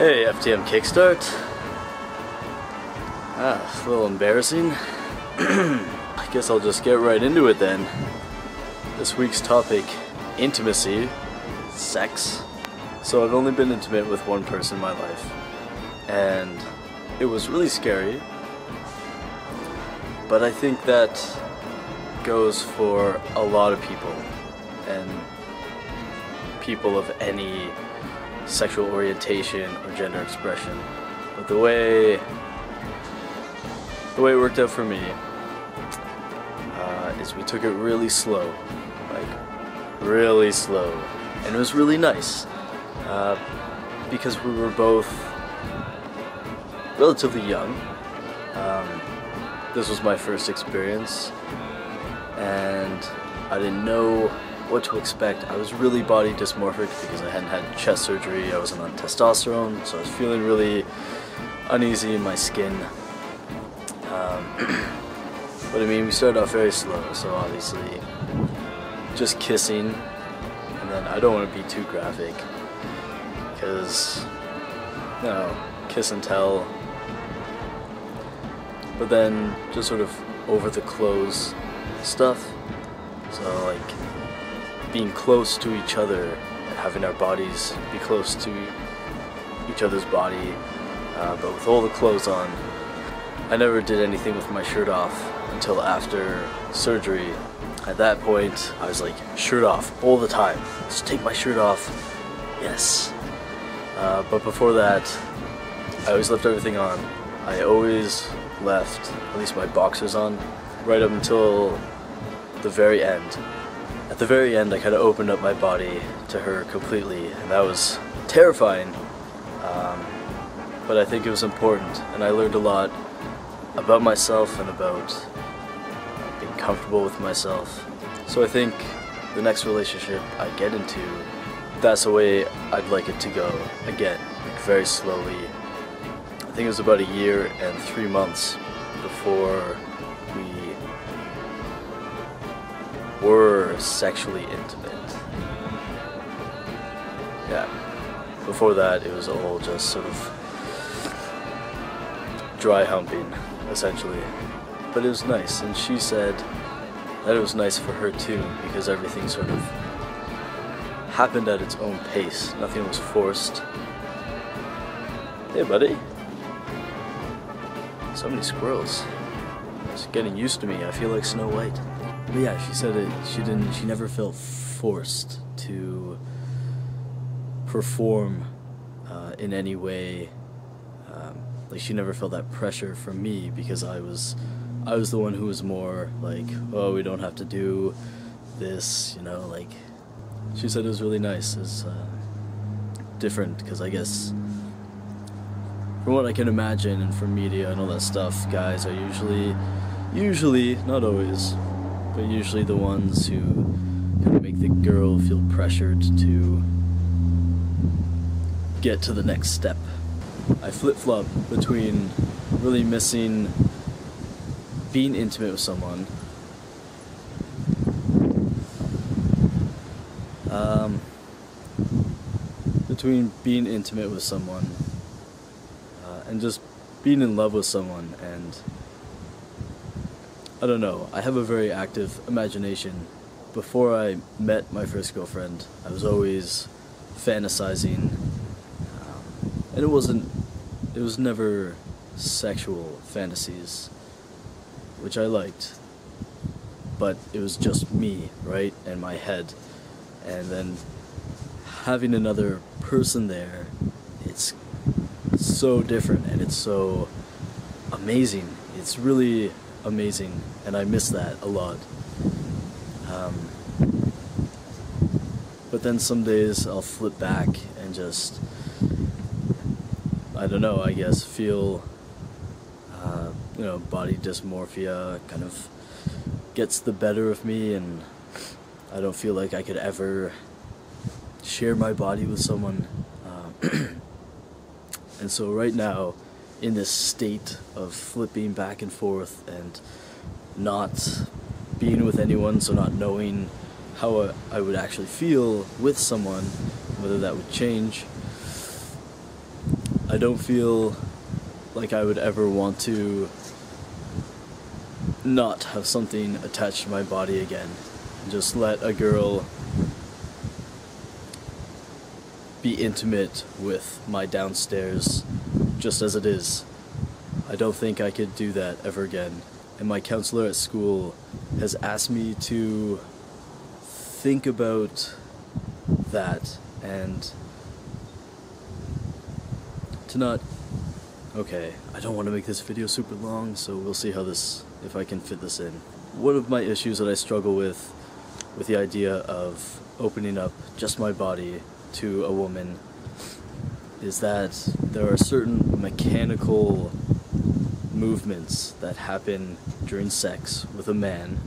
Hey, FTMKickstart. It's a little embarrassing. I guess I'll just get right into it then. This week's topic, intimacy, sex. So I've only been intimate with one person in my life, and it was really scary, but I think that goes for a lot of people, and people of any sexual orientation or gender expression. But the way it worked out for me is we took it really slow, like really slow, and it was really nice because we were both relatively young. This was my first experience, and I didn't know what to expect. I was really body dysmorphic because I hadn't had chest surgery. I wasn't on testosterone, so I was feeling really uneasy in my skin. But I mean, we started off very slow, so obviously just kissing, and then I don't want to be too graphic because, you know, kiss and tell. But then just sort of over the clothes stuff, so like being close to each other and having our bodies be close to each other's body, but with all the clothes on. I never did anything with my shirt off until after surgery. At that point, I was like, shirt off all the time. Just take my shirt off. Yes. But before that, I always left everything on. I always left at least my boxers on right up until the very end. At the very end, I kind of opened up my body to her completely, and that was terrifying. But I think it was important, and I learned a lot about myself and about being comfortable with myself. So I think the next relationship I get into, that's the way I'd like it to go again, like very slowly. I think it was about 1 year and 3 months before we were sexually intimate. Yeah, before that it was all just sort of dry humping, essentially. But it was nice, and she said that it was nice for her too, because everything sort of happened at its own pace. Nothing was forced. Hey buddy. So many squirrels. It's getting used to me. I feel like Snow White. But yeah, she said she never felt forced to perform in any way. Like she never felt that pressure from me, because I was the one who was more like, oh, we don't have to do this, you know, like. She said it was really nice. It's different, because I guess from what I can imagine and from media and all that stuff, guys are usually, not always, but usually the ones who kind of make the girl feel pressured to get to the next step. I flip-flop between really missing being intimate with someone, and just being in love with someone. And I don't know, I have a very active imagination. Before I met my first girlfriend, I was always fantasizing, and it was never sexual fantasies, which I liked, but it was just me, right, and my head. And then having another person there, it's so different, and it's so amazing. It's really amazing, and I miss that a lot. But then some days I'll flip back and just, I don't know, I guess feel, you know, body dysmorphia kind of gets the better of me, and I don't feel like I could ever share my body with someone. And so right now, in this state of flipping back and forth and not being with anyone, so not knowing how I would actually feel with someone, whether that would change, I don't feel like I would ever want to not have something attached to my body again. Just let a girl be intimate with my downstairs just as it is. I don't think I could do that ever again. And my counselor at school has asked me to think about that and to not... Okay, I don't want to make this video super long, so we'll see how if I can fit this in. One of my issues that I struggle with the idea of opening up just my body to a woman is that there are certain mechanical movements that happen during sex with a man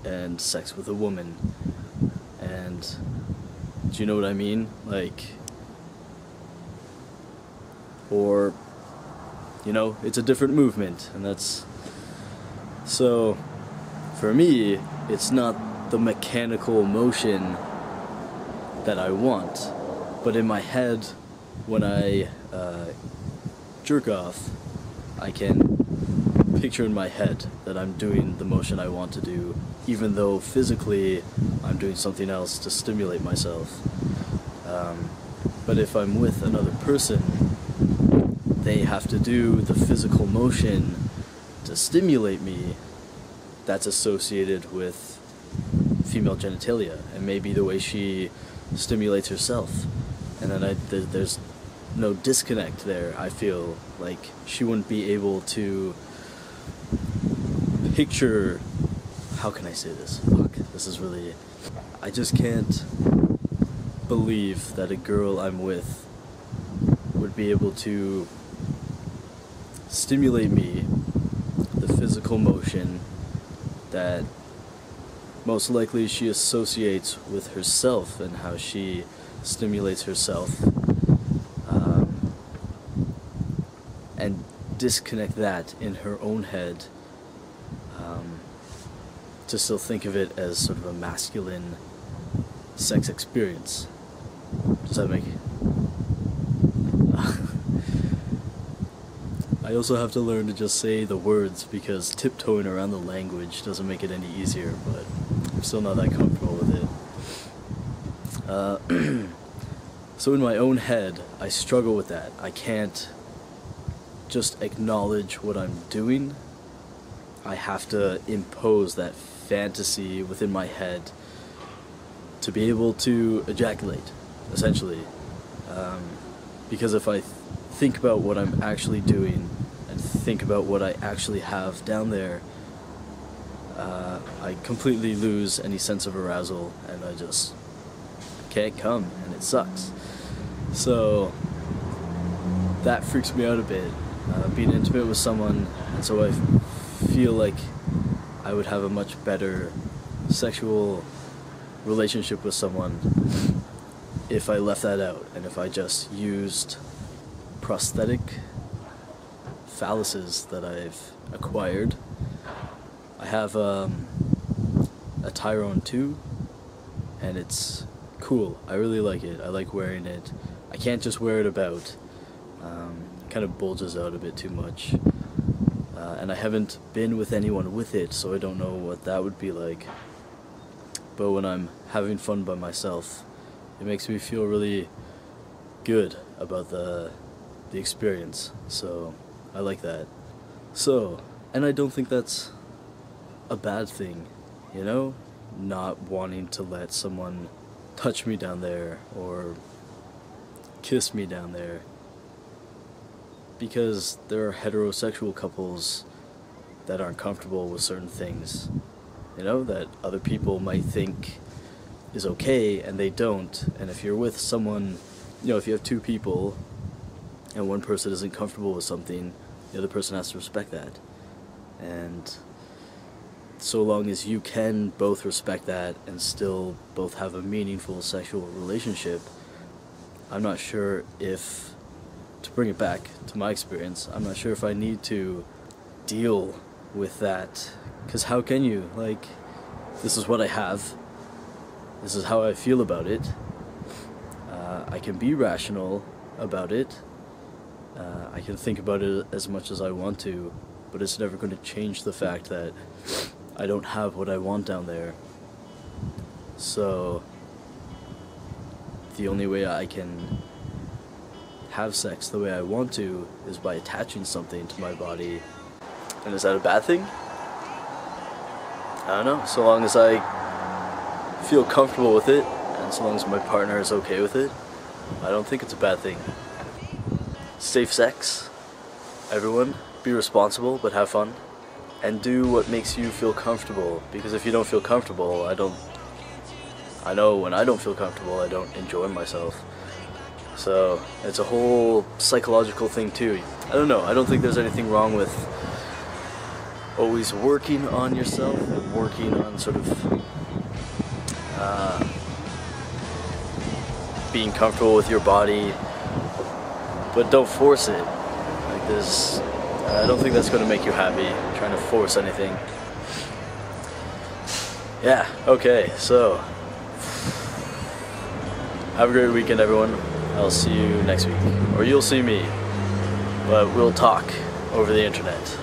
and sex with a woman. And do you know what I mean? Like, or, you know, it's a different movement, and that's... So, for me, it's not the mechanical motion that I want, but in my head, when I jerk off, I can picture in my head that I'm doing the motion I want to do, even though physically I'm doing something else to stimulate myself. But if I'm with another person, they have to do the physical motion to stimulate me that's associated with female genitalia, and maybe the way she stimulates herself. And then there's no disconnect there. I feel like she wouldn't be able to picture... How can I say this? Fuck, this is really... I just can't believe that a girl I'm with would be able to stimulate me, the physical motion that most likely she associates with herself and how she stimulates herself, and disconnect that in her own head, to still think of it as sort of a masculine sex experience. Does that make... I also have to learn to just say the words, because tiptoeing around the language doesn't make it any easier, but I'm still not that comfortable with it. So in my own head, I struggle with that. I can't just acknowledge what I'm doing. I have to impose that fantasy within my head to be able to ejaculate, essentially. Because if I think about what I'm actually doing and think about what I actually have down there, I completely lose any sense of arousal, and I just can't come, and it sucks. So that freaks me out a bit, being intimate with someone, and so I feel like I would have a much better sexual relationship with someone if I left that out, and if I just used prosthetic phalluses that I've acquired. I have a Tyrone 2, and it's cool. I really like it. I like wearing it. I can't just wear it about. It kind of bulges out a bit too much. And I haven't been with anyone with it, so I don't know what that would be like. But when I'm having fun by myself, it makes me feel really good about the experience. So I like that. So, and I don't think that's a bad thing, you know? Not wanting to let someone touch me down there or kiss me down there. Because there are heterosexual couples that aren't comfortable with certain things, you know, that other people might think is okay and they don't. And if you're with someone, you know, if you have two people and one person isn't comfortable with something, the other person has to respect that. And so long as you can both respect that and still both have a meaningful sexual relationship, I'm not sure if, to bring it back to my experience, I'm not sure if I need to deal with that. Because how can you? Like, this is what I have. This is how I feel about it. I can be rational about it. I can think about it as much as I want to, but it's never going to change the fact that I don't have what I want down there. So the only way I can have sex the way I want to is by attaching something to my body. And is that a bad thing? I don't know. So long as I feel comfortable with it, and so long as my partner is okay with it, I don't think it's a bad thing. Safe sex, everyone. Be responsible, but have fun. And do what makes you feel comfortable, because if you don't feel comfortable, I know when I don't feel comfortable, I don't enjoy myself. So it's a whole psychological thing too. I don't know, I don't think there's anything wrong with always working on yourself and working on sort of being comfortable with your body, but don't force it. Like this, I don't think that's going to make you happy, trying to force anything. Yeah, okay, so have a great weekend, everyone. I'll see you next week, or you'll see me, but we'll talk over the internet.